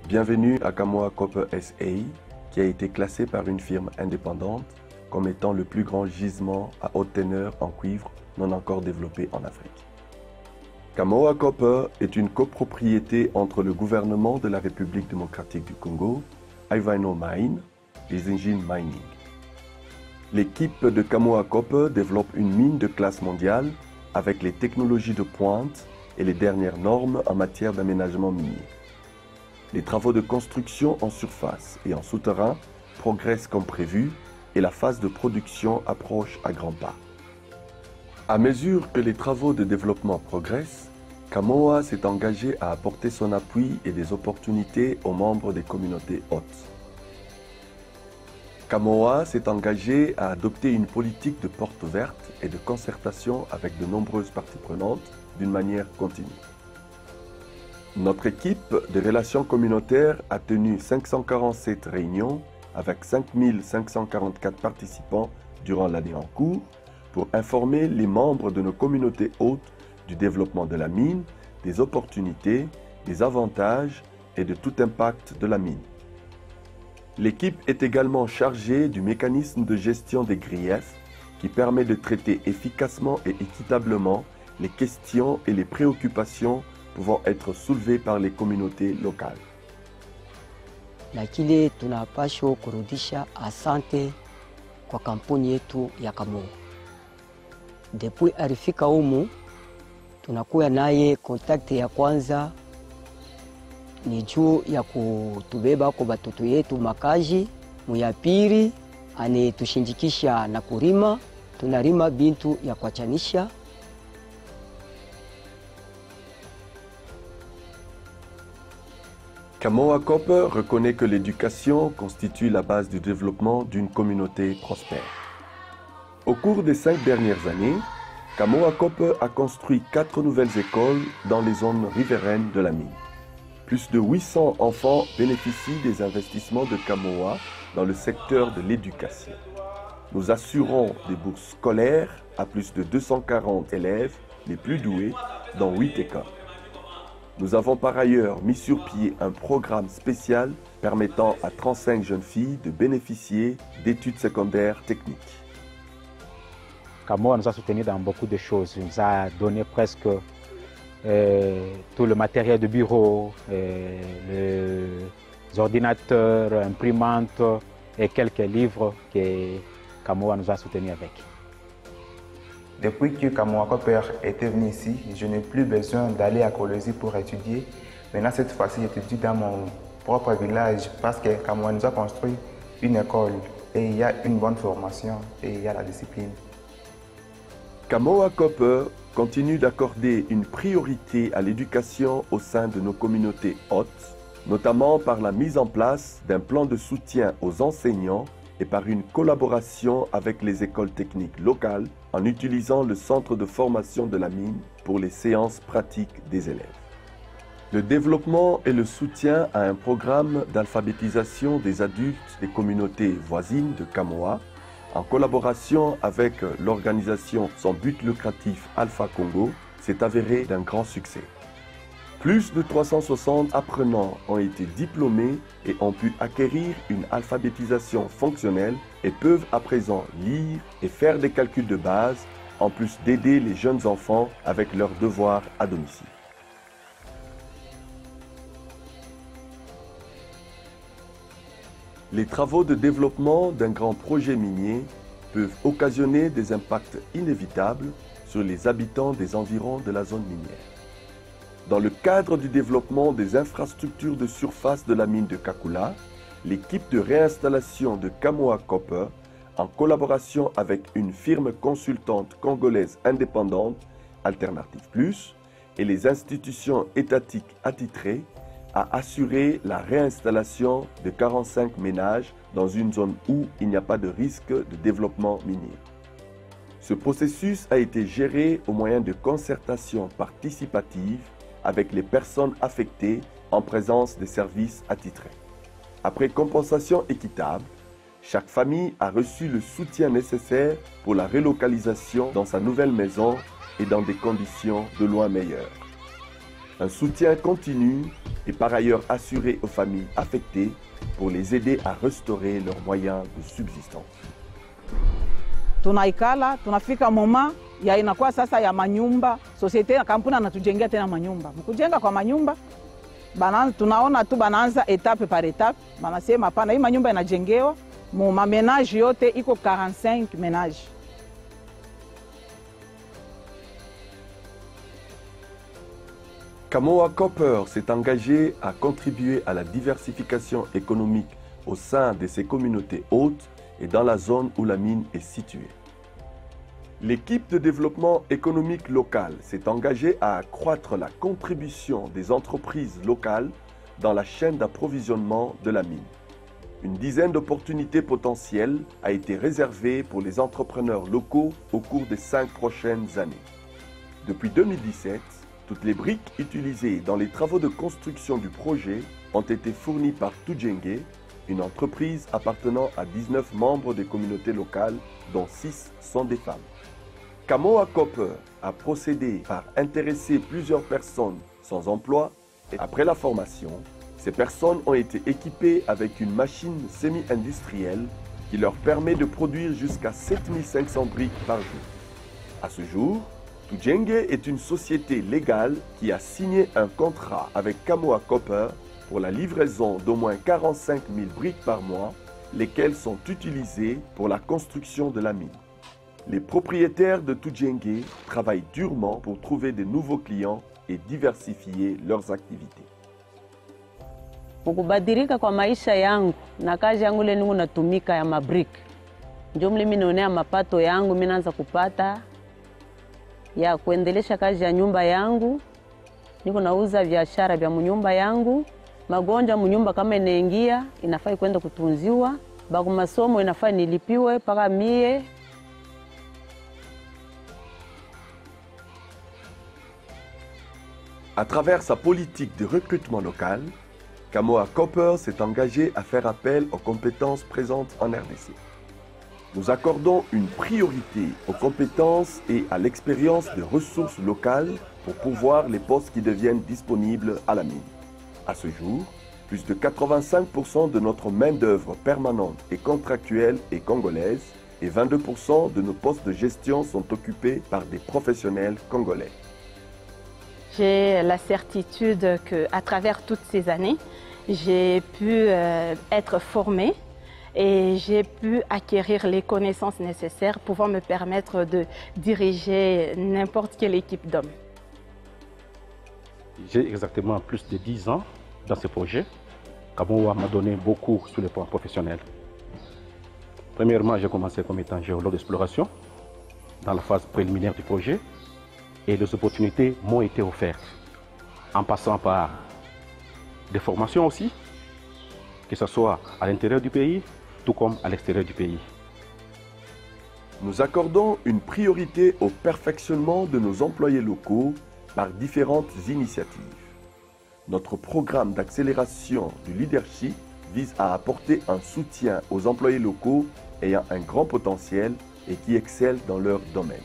Bienvenue à Kamoa Copper SA, qui a été classé par une firme indépendante comme étant le plus grand gisement à haute teneur en cuivre non encore développé en Afrique. Kamoa Copper est une copropriété entre le gouvernement de la République démocratique du Congo, Ivanhoe Mines et Zijin Mining. L'équipe de Kamoa Copper développe une mine de classe mondiale avec les technologies de pointe et les dernières normes en matière d'aménagement minier. Les travaux de construction en surface et en souterrain progressent comme prévu et la phase de production approche à grands pas. À mesure que les travaux de développement progressent, Kamoa s'est engagé à apporter son appui et des opportunités aux membres des communautés hôtes. Kamoa s'est engagé à adopter une politique de porte verte et de concertation avec de nombreuses parties prenantes d'une manière continue. Notre équipe de relations communautaires a tenu 547 réunions avec 5544 participants durant l'année en cours pour informer les membres de nos communautés hôtes du développement de la mine, des opportunités, des avantages et de tout impact de la mine. L'équipe est également chargée du mécanisme de gestion des griefs qui permet de traiter efficacement et équitablement les questions et les préoccupations pouvant être soulevées par les communautés locales. Lakini tunapaswa kurudisha asante kwa kampuni yetu ya Kamoa. Depuis alifika humu, tunakuwa naye kontakti ya kwanza ni juu ya kutubeba kwa batoto yetu makaji. Ya pili anetushinjikisha na kurima, tunarima bintu ya kuachanisha. Kamoa Copper reconnaît que l'éducation constitue la base du développement d'une communauté prospère. Au cours des 5 dernières années, Kamoa Copper a construit 4 nouvelles écoles dans les zones riveraines de la mine. Plus de 800 enfants bénéficient des investissements de Kamoa dans le secteur de l'éducation. Nous assurons des bourses scolaires à plus de 240 élèves les plus doués dans 8 écoles. Nous avons par ailleurs mis sur pied un programme spécial permettant à 35 jeunes filles de bénéficier d'études secondaires techniques. Kamoa nous a soutenus dans beaucoup de choses. Il nous a donné presque tout le matériel de bureau, les ordinateurs, imprimantes et quelques livres que Kamoa nous a soutenus avec. Depuis que Kamoa Copper était venu ici, je n'ai plus besoin d'aller à Kolwezi pour étudier. Maintenant, cette fois-ci, j'étudie dans mon propre village parce que Kamoa nous a construit une école et il y a une bonne formation et il y a la discipline. Kamoa Copper continue d'accorder une priorité à l'éducation au sein de nos communautés hôtes, notamment par la mise en place d'un plan de soutien aux enseignants et par une collaboration avec les écoles techniques locales en utilisant le centre de formation de la mine pour les séances pratiques des élèves. Le développement et le soutien à un programme d'alphabétisation des adultes des communautés voisines de Kamoa, en collaboration avec l'organisation sans but lucratif Alpha Congo, s'est avéré d'un grand succès. Plus de 360 apprenants ont été diplômés et ont pu acquérir une alphabétisation fonctionnelle et peuvent à présent lire et faire des calculs de base, en plus d'aider les jeunes enfants avec leurs devoirs à domicile. Les travaux de développement d'un grand projet minier peuvent occasionner des impacts inévitables sur les habitants des environs de la zone minière. Dans le cadre du développement des infrastructures de surface de la mine de Kakula, l'équipe de réinstallation de Kamoa Copper, en collaboration avec une firme consultante congolaise indépendante, Alternative Plus, et les institutions étatiques attitrées, a assuré la réinstallation de 45 ménages dans une zone où il n'y a pas de risque de développement minier. Ce processus a été géré au moyen de concertations participatives avec les personnes affectées en présence des services attitrés. Après compensation équitable, chaque famille a reçu le soutien nécessaire pour la relocalisation dans sa nouvelle maison et dans des conditions de loin meilleures. Un soutien continu est par ailleurs assuré aux familles affectées pour les aider à restaurer leurs moyens de subsistance. Tunaikala, tunafika moma ya inakuwa sasa ya manyumba, societe na kampuni anatujengea tena manyumba. Mkujenga kwa manyumba, tunaona tu banaanza etape par etape, banasema hapana, hii manyumba inajengewa, ma ménage yote iko 45 ménages. Kamoa Copper s'est engagé à contribuer à la diversification économique au sein de ces communautés hautes et dans la zone où la mine est située. L'équipe de développement économique local s'est engagée à accroître la contribution des entreprises locales dans la chaîne d'approvisionnement de la mine. Une dizaine d'opportunités potentielles a été réservée pour les entrepreneurs locaux au cours des 5 prochaines années. Depuis 2017, toutes les briques utilisées dans les travaux de construction du projet ont été fournies par Tujenge, une entreprise appartenant à 19 membres des communautés locales, dont 6 sont des femmes. Kamoa Copper a procédé par intéresser plusieurs personnes sans emploi et après la formation, ces personnes ont été équipées avec une machine semi-industrielle qui leur permet de produire jusqu'à 7500 briques par jour. À ce jour, Tujenge est une société légale qui a signé un contrat avec Kamoa Copper pour la livraison d'au moins 45 000 briques par mois, lesquelles sont utilisées pour la construction de la mine. Les propriétaires de Tujenge travaillent durement pour trouver de nouveaux clients et diversifier leurs activités. Kubadilika kwa maisha yangu na kazi yangu ile ningu natumika ya mabrick. Ndio mimi naonea mapato yangu mimi naanza kupata ya kuendelesha kazi ya nyumba yangu. Niko nauza biashara vya nyumba yangu. Magonjwa mnyumba kama inaingia inafai kwenda kutunziwa. Bagu masomo inafai nilipiwe paka mie. À travers sa politique de recrutement local, Kamoa Copper s'est engagé à faire appel aux compétences présentes en RDC. Nous accordons une priorité aux compétences et à l'expérience de ressources locales pour pourvoir les postes qui deviennent disponibles à la mine. À ce jour, plus de 85% de notre main-d'œuvre permanente et contractuelle est congolaise et 22% de nos postes de gestion sont occupés par des professionnels congolais. J'ai la certitude qu'à travers toutes ces années, j'ai pu être formée et j'ai pu acquérir les connaissances nécessaires pouvant me permettre de diriger n'importe quelle équipe d'hommes. J'ai exactement plus de 10 ans dans ce projet. Kamoa m'a donné beaucoup sur le plan professionnel. Premièrement, j'ai commencé comme étant géologue d'exploration dans la phase préliminaire du projet et les opportunités m'ont été offertes en passant par des formations aussi, que ce soit à l'intérieur du pays, tout comme à l'extérieur du pays. Nous accordons une priorité au perfectionnement de nos employés locaux par différentes initiatives. Notre programme d'accélération du leadership vise à apporter un soutien aux employés locaux ayant un grand potentiel et qui excellent dans leur domaine.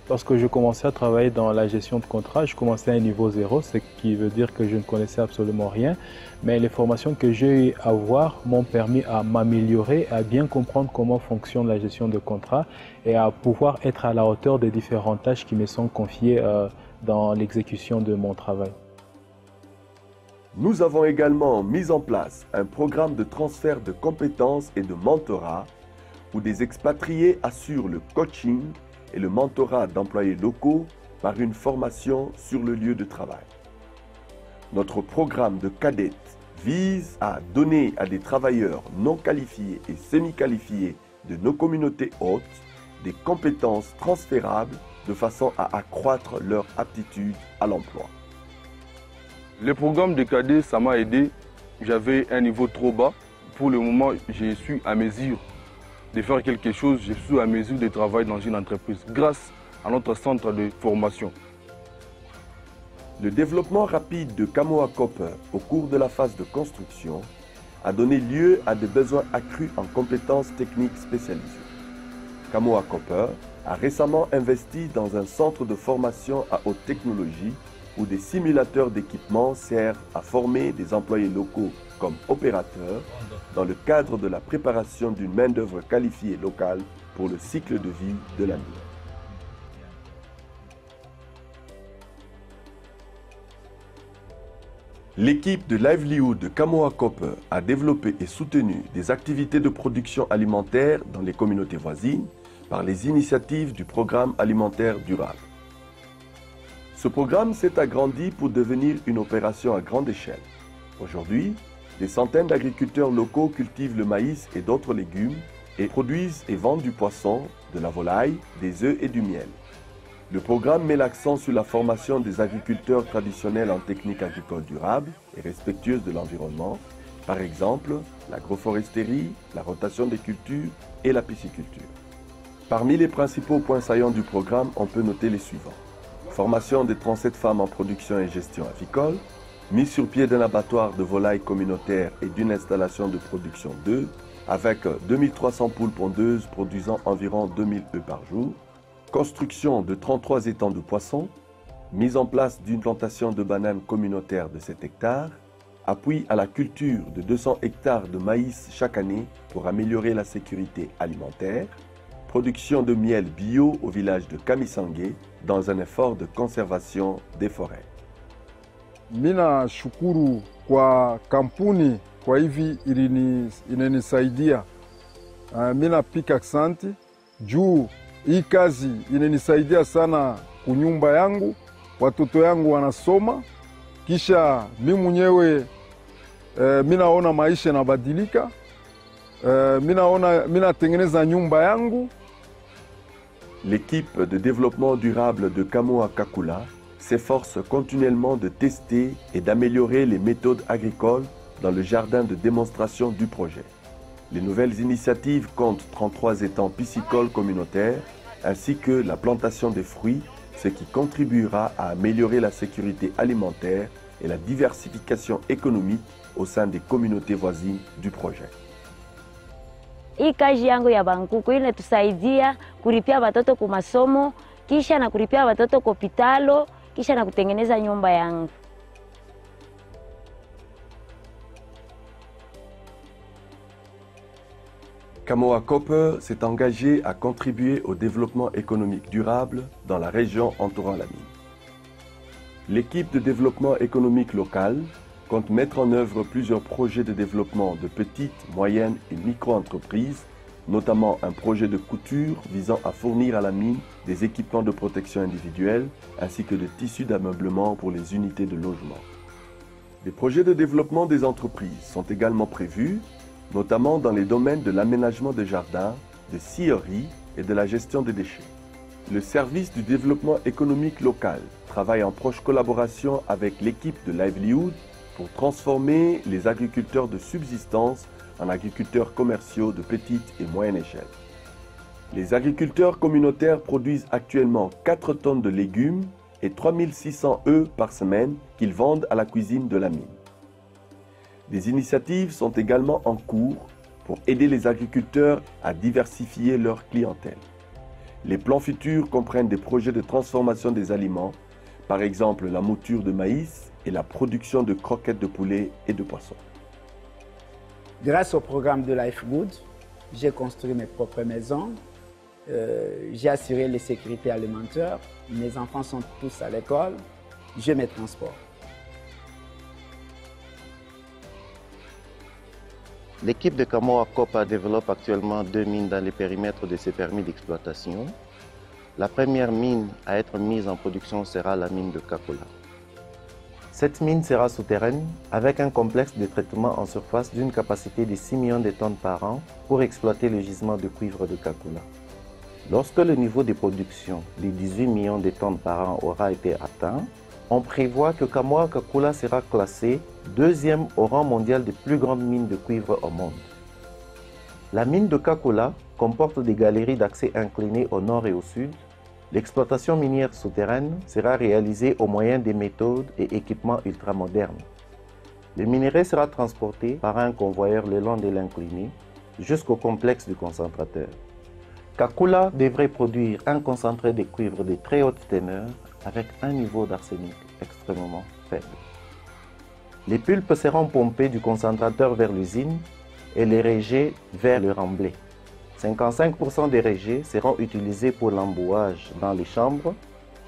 Lorsque je commençais à travailler dans la gestion de contrat, je commençais à un niveau 0, ce qui veut dire que je ne connaissais absolument rien. Mais les formations que j'ai eu à voir m'ont permis à m'améliorer, à bien comprendre comment fonctionne la gestion de contrat et à pouvoir être à la hauteur des différentes tâches qui me sont confiées dans l'exécution de mon travail. Nous avons également mis en place un programme de transfert de compétences et de mentorat où des expatriés assurent le coaching et le mentorat d'employés locaux par une formation sur le lieu de travail. Notre programme de cadets vise à donner à des travailleurs non qualifiés et semi-qualifiés de nos communautés hautes des compétences transférables de façon à accroître leur aptitude à l'emploi. Le programme de cadets, ça m'a aidé. J'avais un niveau trop bas. Pour le moment, je suis à mesure de faire quelque chose, je suis à mesure de travailler dans une entreprise grâce à notre centre de formation. Le développement rapide de Kamoa Copper au cours de la phase de construction a donné lieu à des besoins accrus en compétences techniques spécialisées. Kamoa Copper a récemment investi dans un centre de formation à haute technologie où des simulateurs d'équipement servent à former des employés locaux comme opérateurs dans le cadre de la préparation d'une main-d'œuvre qualifiée locale pour le cycle de vie de la mine. L'équipe de Livelihood de Kamoa Copper a développé et soutenu des activités de production alimentaire dans les communautés voisines par les initiatives du programme alimentaire durable. Ce programme s'est agrandi pour devenir une opération à grande échelle. Aujourd'hui, des centaines d'agriculteurs locaux cultivent le maïs et d'autres légumes et produisent et vendent du poisson, de la volaille, des œufs et du miel. Le programme met l'accent sur la formation des agriculteurs traditionnels en techniques agricoles durables et respectueuses de l'environnement, par exemple l'agroforesterie, la rotation des cultures et la pisciculture. Parmi les principaux points saillants du programme, on peut noter les suivants. Formation des 37 femmes en production et gestion avicole, mise sur pied d'un abattoir de volailles communautaire et d'une installation de production d'œufs, avec 2300 poules pondeuses produisant environ 2000 œufs par jour, construction de 33 étangs de poissons, mise en place d'une plantation de bananes communautaire de 7 hectares, appui à la culture de 200 hectares de maïs chaque année pour améliorer la sécurité alimentaire, production de miel bio au village de Kamisange dans un effort de conservation des forêts. Mina shukuru kwa kampuni kwa hivi inanisaidia. Mina pika aksanti juu hii kazi inanisaidia sana kunyumba yangu, watoto yangu wanasoma, kisha mimi mwenyewe minaona maisha yanabadilika, minatengeneza nyumba yangu. L'équipe de développement durable de Kamoa Kakula s'efforce continuellement de tester et d'améliorer les méthodes agricoles dans le jardin de démonstration du projet. Les nouvelles initiatives comptent 33 étangs piscicoles communautaires ainsi que la plantation des fruits, ce qui contribuera à améliorer la sécurité alimentaire et la diversification économique au sein des communautés voisines du projet. Hii kazi yangu ya bankuku inatusaidia kulipia watoto kwa masomo, kisha na kulipia watoto kwa hospitalo, kisha na kutengeneza nyumba yangu. Kamoa Copper s'est engagé à contribuer au développement économique durable dans la région entourant la mine. L'équipe de développement économique local compte mettre en œuvre plusieurs projets de développement de petites, moyennes et micro-entreprises, notamment un projet de couture visant à fournir à la mine des équipements de protection individuelle ainsi que des tissus d'ameublement pour les unités de logement. Des projets de développement des entreprises sont également prévus, notamment dans les domaines de l'aménagement des jardins, de scieries et de la gestion des déchets. Le service du développement économique local travaille en proche collaboration avec l'équipe de Livelihood pour transformer les agriculteurs de subsistance en agriculteurs commerciaux de petite et moyenne échelle. Les agriculteurs communautaires produisent actuellement 4 tonnes de légumes et 3600 œufs par semaine qu'ils vendent à la cuisine de la mine. Des initiatives sont également en cours pour aider les agriculteurs à diversifier leur clientèle. Les plans futurs comprennent des projets de transformation des aliments, par exemple la mouture de maïs et la production de croquettes de poulet et de poisson. Grâce au programme de Livelihood, j'ai construit mes propres maisons, j'ai assuré les sécurités alimentaires, mes enfants sont tous à l'école, j'ai mes transports. L'équipe de Kamoa Copper développe actuellement 2 mines dans les périmètres de ses permis d'exploitation. La première mine à être mise en production sera la mine de Kakula. Cette mine sera souterraine avec un complexe de traitement en surface d'une capacité de 6 millions de tonnes par an pour exploiter le gisement de cuivre de Kakula. Lorsque le niveau de production de 18 millions de tonnes par an aura été atteint, on prévoit que Kamoa Kakula sera classée 2e au rang mondial des plus grandes mines de cuivre au monde. La mine de Kakula comporte des galeries d'accès inclinées au nord et au sud. L'exploitation minière souterraine sera réalisée au moyen des méthodes et équipements ultramodernes. Le minerai sera transporté par un convoyeur le long de l'incliné jusqu'au complexe du concentrateur. Kakula devrait produire un concentré de cuivre de très haute teneur avec un niveau d'arsenic extrêmement faible. Les pulpes seront pompées du concentrateur vers l'usine et les rejets vers le remblai. 55% des rejets seront utilisés pour l'embouage dans les chambres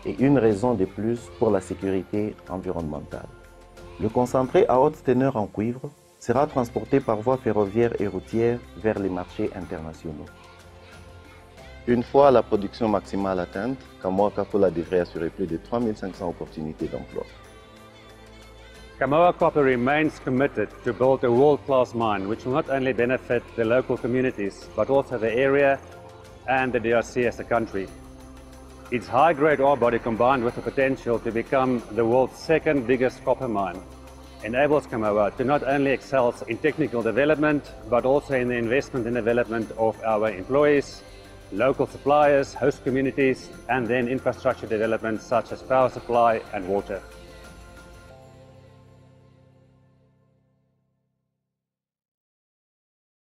et une raison de plus pour la sécurité environnementale. Le concentré à haute teneur en cuivre sera transporté par voie ferroviaire et routière vers les marchés internationaux. Une fois la production maximale atteinte, Kamoa Kakula devrait assurer plus de 3500 opportunités d'emploi. Kamoa Copper remains committed to build a world-class mine which will not only benefit the local communities but also the area and the DRC as a country. Its high-grade ore body combined with the potential to become the world's second biggest copper mine enables Kamoa to not only excel in technical development but also in the investment and development of our employees, local suppliers, host communities and then infrastructure development such as power supply and water.